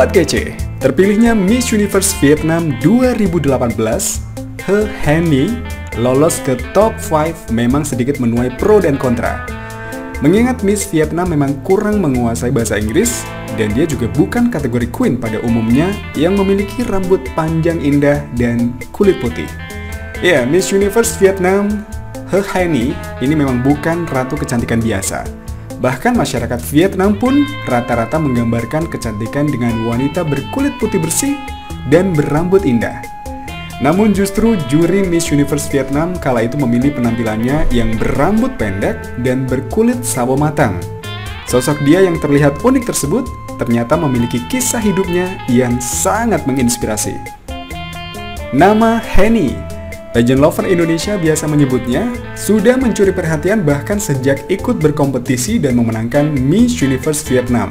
Sobat kece, terpilihnya Miss Universe Vietnam 2018, He Hanny, lolos ke top 5 memang sedikit menuai pro dan kontra. Mengingat Miss Vietnam memang kurang menguasai bahasa Inggris, dan dia juga bukan kategori queen pada umumnya yang memiliki rambut panjang indah dan kulit putih. Ya, Miss Universe Vietnam, He Hanny, ini memang bukan ratu kecantikan biasa. Bahkan masyarakat Vietnam pun rata-rata menggambarkan kecantikan dengan wanita berkulit putih bersih dan berambut indah. Namun justru juri Miss Universe Vietnam kala itu memilih penampilannya yang berambut pendek dan berkulit sawo matang. Sosok dia yang terlihat unik tersebut ternyata memiliki kisah hidupnya yang sangat menginspirasi. Nama Hanny, legend lover Indonesia biasa menyebutnya, sudah mencuri perhatian bahkan sejak ikut berkompetisi dan memenangkan Miss Universe Vietnam.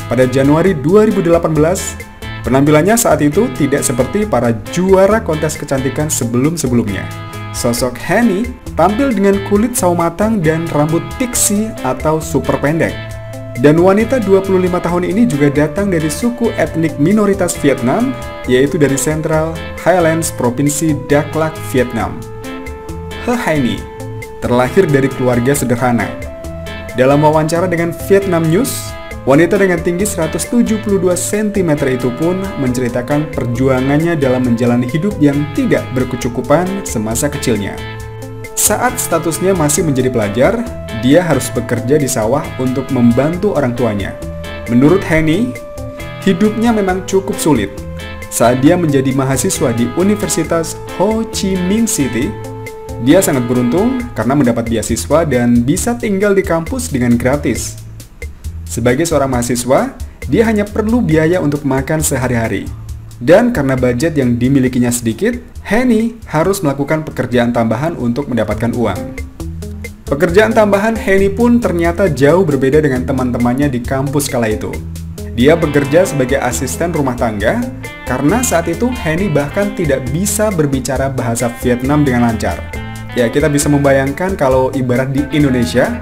Pada Januari 2018, penampilannya saat itu tidak seperti para juara kontes kecantikan sebelum-sebelumnya. Sosok Hanny tampil dengan kulit sawo matang dan rambut pixie atau super pendek. Dan wanita 25 tahun ini juga datang dari suku etnik minoritas Vietnam, yaitu dari Central Highlands Provinsi Dak Lak, Vietnam. He Hanny terlahir dari keluarga sederhana. Dalam wawancara dengan Vietnam News, wanita dengan tinggi 172 cm itu pun menceritakan perjuangannya dalam menjalani hidup yang tidak berkecukupan semasa kecilnya. Saat statusnya masih menjadi pelajar, dia harus bekerja di sawah untuk membantu orang tuanya. Menurut Hanny, hidupnya memang cukup sulit. Saat dia menjadi mahasiswa di Universitas Ho Chi Minh City, dia sangat beruntung karena mendapat beasiswa dan bisa tinggal di kampus dengan gratis. Sebagai seorang mahasiswa, dia hanya perlu biaya untuk makan sehari-hari. Dan karena budget yang dimilikinya sedikit, Hanny harus melakukan pekerjaan tambahan untuk mendapatkan uang. Pekerjaan tambahan Hanny pun ternyata jauh berbeda dengan teman-temannya di kampus kala itu. Dia bekerja sebagai asisten rumah tangga, karena saat itu Hanny bahkan tidak bisa berbicara bahasa Vietnam dengan lancar. Ya, kita bisa membayangkan kalau ibarat di Indonesia,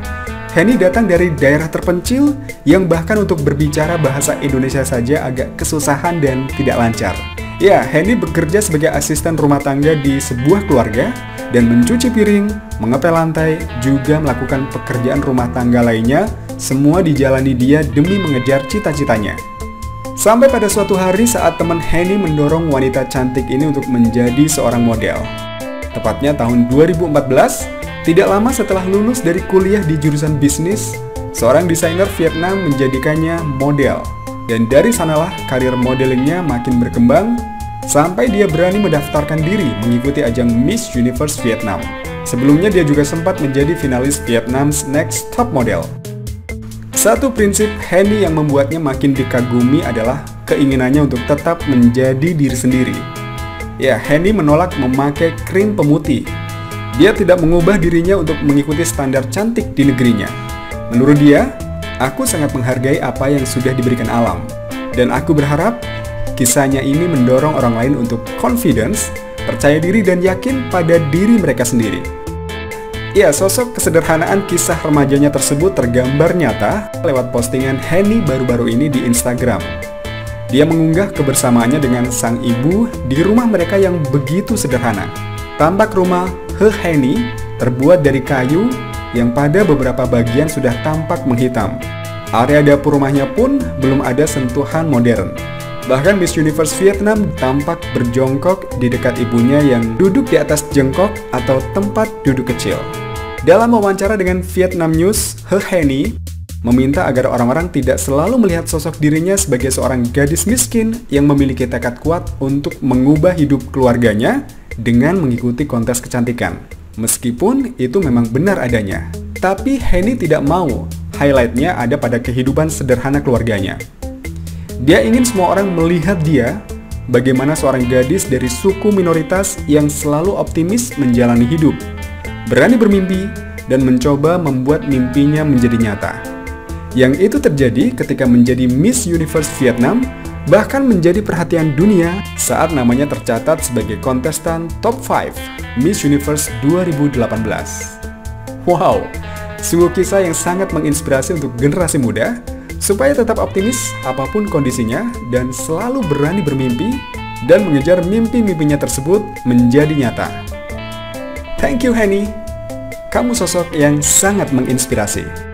Hanny datang dari daerah terpencil yang bahkan untuk berbicara bahasa Indonesia saja agak kesusahan dan tidak lancar. Ya, Hanny bekerja sebagai asisten rumah tangga di sebuah keluarga dan mencuci piring, mengepel lantai, juga melakukan pekerjaan rumah tangga lainnya, semua dijalani dia demi mengejar cita-citanya. Sampai pada suatu hari saat teman Hanny mendorong wanita cantik ini untuk menjadi seorang model. Tepatnya tahun 2014, tidak lama setelah lulus dari kuliah di jurusan bisnis, seorang desainer Vietnam menjadikannya model. Dan dari sanalah karir modelingnya makin berkembang, sampai dia berani mendaftarkan diri mengikuti ajang Miss Universe Vietnam. Sebelumnya dia juga sempat menjadi finalis Vietnam's Next Top Model. Satu prinsip Hanny yang membuatnya makin dikagumi adalah keinginannya untuk tetap menjadi diri sendiri. Ya, Hanny menolak memakai krim pemutih. Dia tidak mengubah dirinya untuk mengikuti standar cantik di negerinya. Menurut dia, aku sangat menghargai apa yang sudah diberikan alam. Dan aku berharap kisahnya ini mendorong orang lain untuk confidence, percaya diri dan yakin pada diri mereka sendiri. Ya, sosok kesederhanaan kisah remajanya tersebut tergambar nyata lewat postingan Hanny baru-baru ini di Instagram. Dia mengunggah kebersamaannya dengan sang ibu di rumah mereka yang begitu sederhana. Tampak rumah He Hanny terbuat dari kayu yang pada beberapa bagian sudah tampak menghitam. Area dapur rumahnya pun belum ada sentuhan modern. Bahkan Miss Universe Vietnam tampak berjongkok di dekat ibunya yang duduk di atas jengkok atau tempat duduk kecil. Dalam wawancara dengan Vietnam News, He Hanny meminta agar orang-orang tidak selalu melihat sosok dirinya sebagai seorang gadis miskin yang memiliki tekad kuat untuk mengubah hidup keluarganya dengan mengikuti kontes kecantikan. Meskipun itu memang benar adanya, tapi Hanny tidak mau highlightnya ada pada kehidupan sederhana keluarganya. Dia ingin semua orang melihat dia bagaimana seorang gadis dari suku minoritas yang selalu optimis menjalani hidup, berani bermimpi, dan mencoba membuat mimpinya menjadi nyata. Yang itu terjadi ketika menjadi Miss Universe Vietnam, bahkan menjadi perhatian dunia saat namanya tercatat sebagai kontestan top 5 Miss Universe 2018. Wow, sungguh kisah yang sangat menginspirasi untuk generasi muda, supaya tetap optimis apapun kondisinya dan selalu berani bermimpi dan mengejar mimpi-mimpinya tersebut menjadi nyata. Thank you Henny, kamu sosok yang sangat menginspirasi.